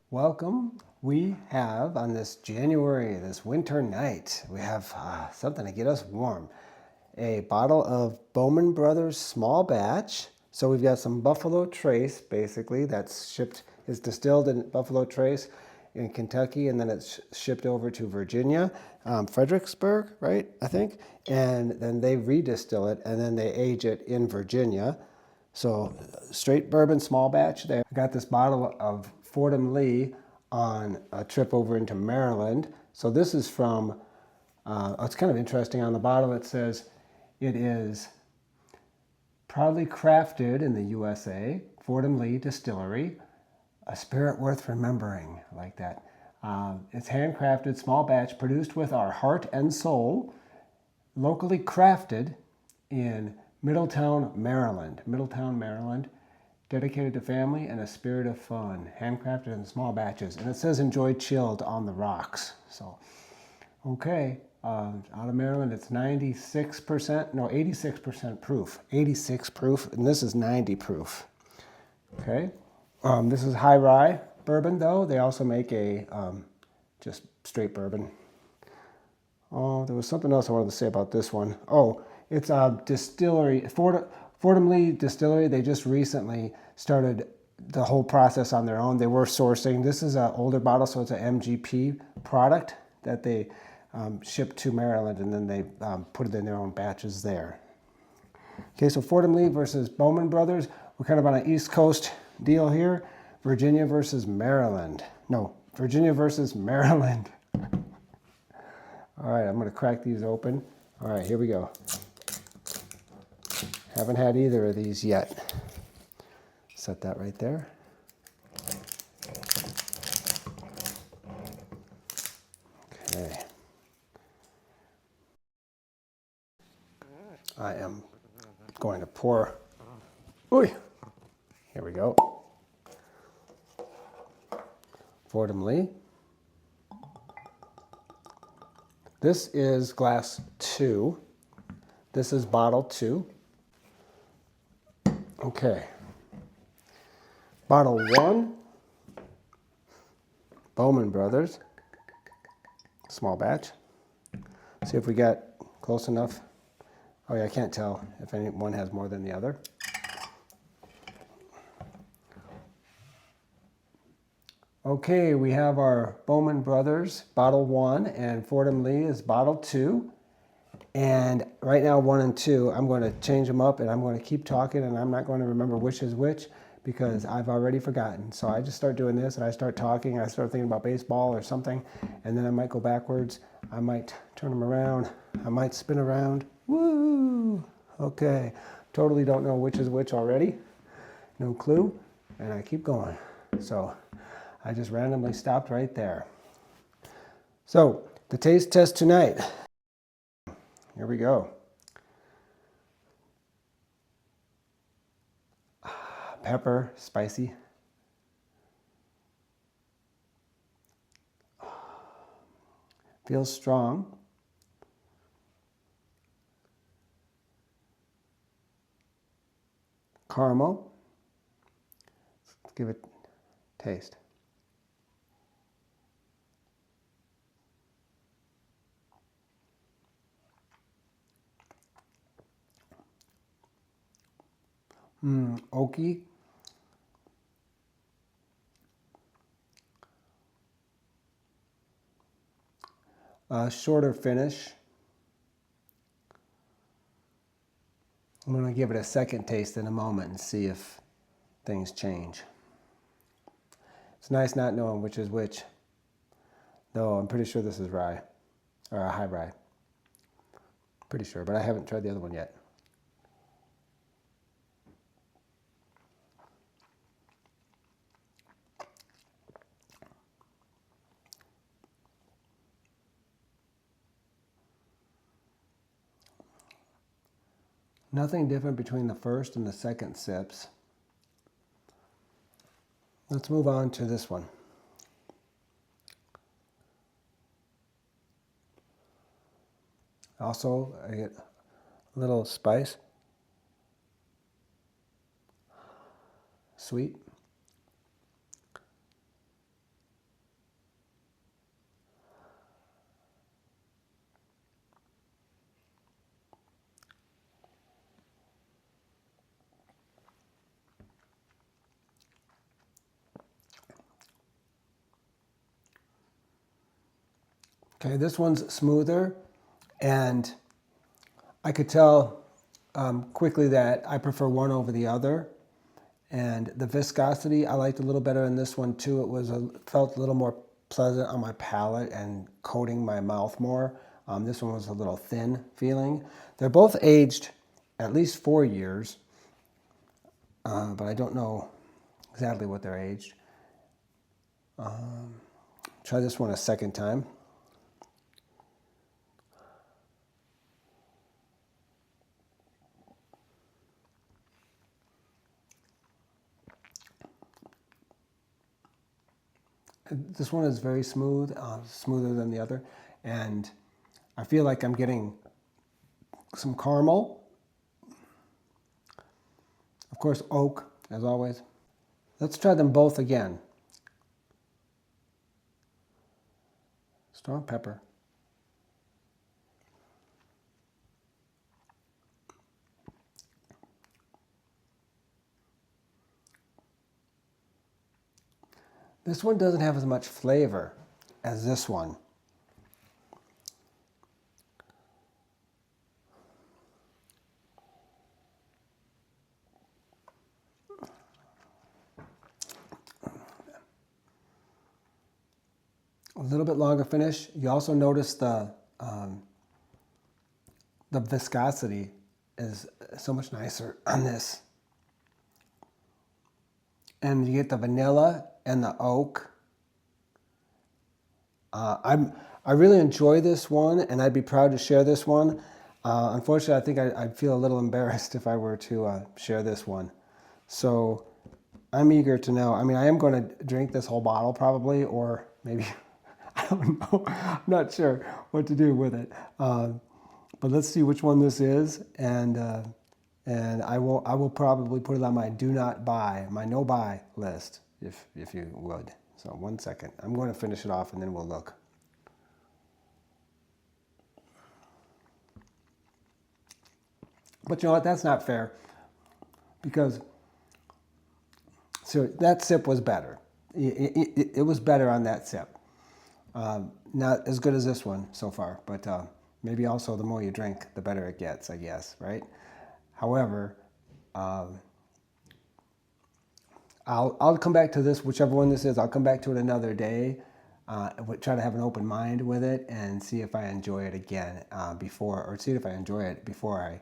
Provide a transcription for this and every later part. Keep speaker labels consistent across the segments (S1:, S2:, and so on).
S1: Welcome. We have on this this winter night, we have something to get us warm. A bottle of Bowman Brothers small batch. So we've got some Buffalo Trace, basically, that's shipped, is distilled in Buffalo Trace in Kentucky, and then it's shipped over to Virginia, Fredericksburg, right, I think? And then they redistill it, and then they age it in Virginia. So straight bourbon small batch there. I got this bottle of Fordham Lee on a trip over into Maryland. So this is from, it's kind of interesting. On the bottle it says it is proudly crafted in the USA, Fordham Lee Distillery, a spirit worth remembering. I like that. It's handcrafted, small batch, produced with our heart and soul, locally crafted in Middletown, Maryland. Middletown, Maryland, dedicated to family and a spirit of fun. Handcrafted in small batches. And it says enjoy chilled on the rocks. So, okay. Out of Maryland, it's 86% proof. 86 proof, and this is 90 proof. Okay. This is high rye bourbon, though. They also make a just straight bourbon. Oh, there was something else I wanted to say about this one. Oh, it's a distillery, Fordham Lee Distillery. They just recently started the whole process on their own. They were sourcing. This is an older bottle, so it's an MGP product that they shipped to Maryland, and then they put it in their own batches there. Okay, so Fordham Lee versus Bowman Brothers. We're kind of on an East Coast deal here. Virginia versus Maryland. No, Virginia versus Maryland. All right, I'm going to crack these open. All right, here we go. Haven't had either of these yet. Set that right there. Okay. I am going to pour. Ooh, here we go. Fordham Lee. This is glass 2. This is bottle 2. Okay. Bottle 1, Bowman Brothers, small batch. See if we got close enough. Oh yeah, I can't tell if one has more than the other. Okay, we have our Bowman Brothers bottle 1 and Fordham Lee is bottle 2. And right now 1 and 2, I'm going to change them up and I'm going to keep talking and I'm not going to remember which is which because I've already forgotten. So I just start doing this and I start talking, I start thinking about baseball or something, and then I might go backwards, I might turn them around, I might spin around. Woo! Okay, totally don't know which is which already. No clue, and I keep going. So I just randomly stopped right there. So the taste test tonight. Here we go. Pepper, spicy. Feels strong. Caramel. Let's give it a taste. Oaky. Shorter finish. I'm going to give it a second taste in a moment and see if things change. It's nice not knowing which is which, though I'm pretty sure this is rye, or a high rye. Pretty sure, but I haven't tried the other one yet. Nothing different between the first and the second sips. Let's move on to this one. Also, I get a little spice. Sweet. Okay, this one's smoother, and I could tell quickly that I prefer one over the other. And the viscosity I liked a little better in this one too. Felt a little more pleasant on my palate and coating my mouth more. This one was a little thin feeling. They're both aged at least 4 years, but I don't know exactly what they're aged. Try this one a second time. This one is very smooth, smoother than the other, and I feel like I'm getting some caramel. Of course, oak, as always. Let's try them both again. Strong pepper. This one doesn't have as much flavor as this one. A little bit longer finish. You also notice the viscosity is so much nicer on this. And you get the vanilla and the oak. I really enjoy this one, and I'd be proud to share this one. Unfortunately, I think I'd feel a little embarrassed if I were to share this one. So I'm eager to know. I mean, I am going to drink this whole bottle probably, or maybe, I don't know. I'm not sure what to do with it. But let's see which one this is, and I will probably put it on my do not buy, my no buy list, if you would. So 1 second. I'm going to finish it off, and then we'll look. But you know what? That's not fair, because so that sip was better. It was better on that sip. Not as good as this one so far, but maybe also the more you drink, the better it gets, I guess, right? However, I'll come back to this, whichever one this is. I'll come back to it another day. Try to have an open mind with it and see if I enjoy it again see if I enjoy it before I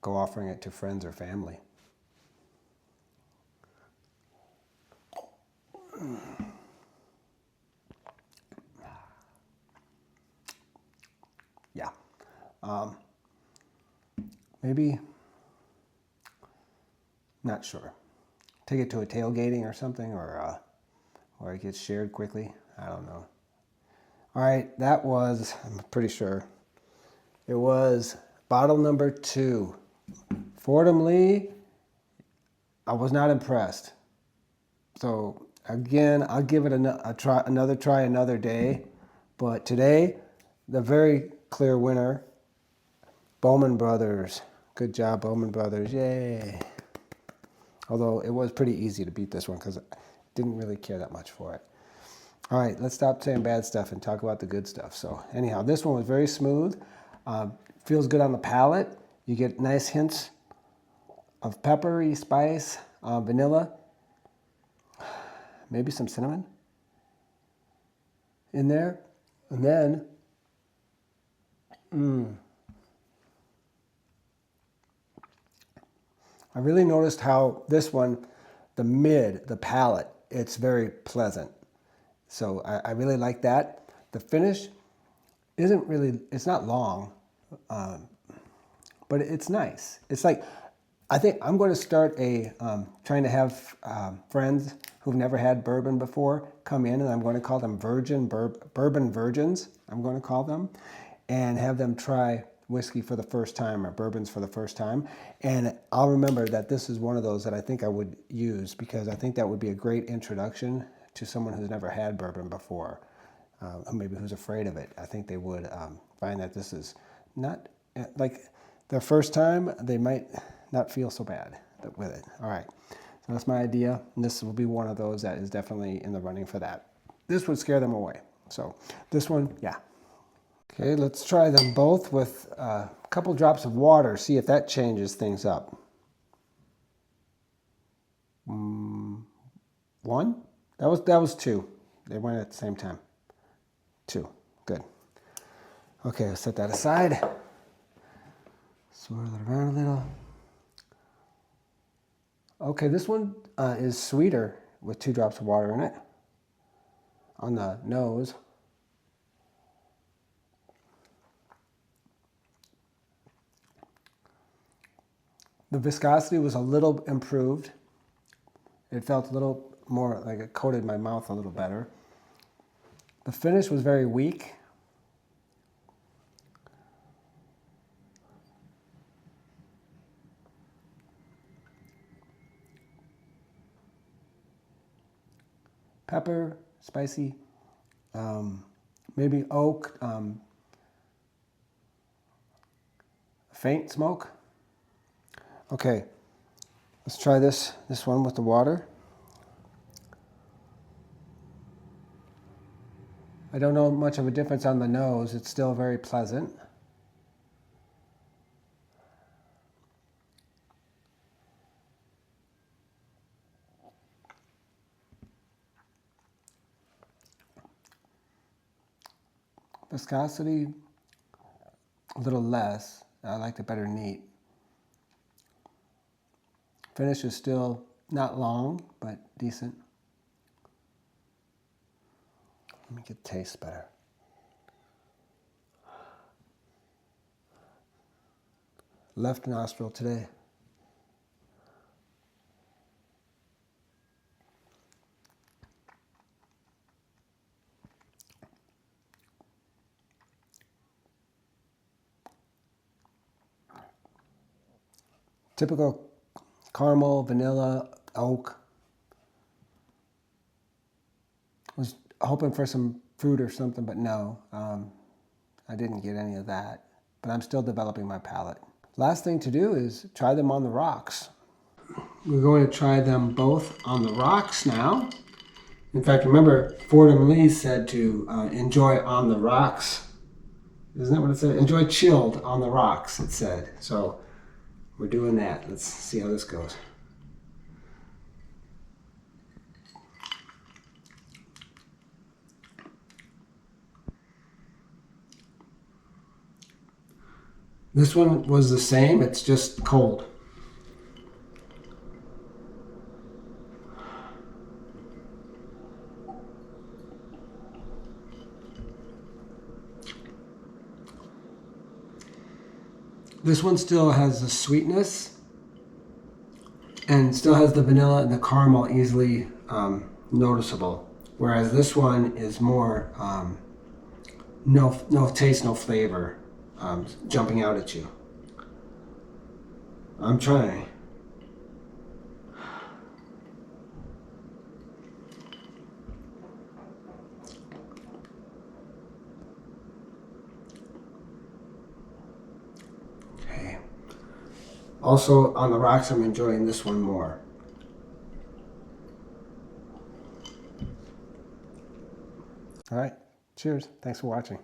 S1: go offering it to friends or family. Yeah. Maybe, not sure. Take it to a tailgating or something, or it gets shared quickly. I don't know. All right, that was, I'm pretty sure, it was bottle number 2. Fordham Lee, I was not impressed. So again, I'll give it another try another day. But today, the very clear winner, Bowman Brothers. Good job, Bowman Brothers. Yay. Although it was pretty easy to beat this one because I didn't really care that much for it. All right, let's stop saying bad stuff and talk about the good stuff. So anyhow, this one was very smooth. Feels good on the palate. You get nice hints of peppery spice, vanilla, maybe some cinnamon in there. And then, I really noticed how this one, the palate, it's very pleasant. So I really like that. The finish isn't really, it's not long, but it's nice. It's like, I think I'm going to start trying to have friends who've never had bourbon before come in, and I'm going to call them bourbon virgins, I'm going to call them, and have them try whiskey for the first time or bourbons for the first time. And I'll remember that this is one of those that I think I would use, because I think that would be a great introduction to someone who's never had bourbon before, maybe who's afraid of it. I think they would find that this is not, like their first time, they might not feel so bad with it. All right, so that's my idea. And this will be one of those that is definitely in the running for that. This would scare them away. So this one, yeah, Okay, let's try them both with a couple drops of water, see if that changes things up. One? That was two. They went at the same time. Two. Good. Okay, I'll set that aside. Swirl it around a little. Okay, this one is sweeter with 2 drops of water in it on the nose. The viscosity was a little improved. It felt a little more like it coated my mouth a little better. The finish was very weak. Pepper, spicy, maybe oak, faint smoke. Okay, let's try this one with the water. I don't know much of a difference on the nose. It's still very pleasant. Viscosity, a little less. I liked it better neat. Finish is still not long, but decent. Let me get taste better. Left nostril today. Typical caramel, vanilla, oak. Was hoping for some fruit or something, but no, I didn't get any of that. But I'm still developing my palate. Last thing to do is try them on the rocks. We're going to try them both on the rocks now. In fact, remember, Fordham Lee said to enjoy on the rocks. Isn't that what it said? Enjoy chilled on the rocks, it said. So we're doing that. Let's see how this goes. This one was the same, it's just cold. This one still has the sweetness and still has the vanilla and the caramel easily noticeable. Whereas this one is more no taste, no flavor jumping out at you. I'm trying. Okay. Also on the rocks, I'm enjoying this one more. All right. Cheers. Thanks for watching.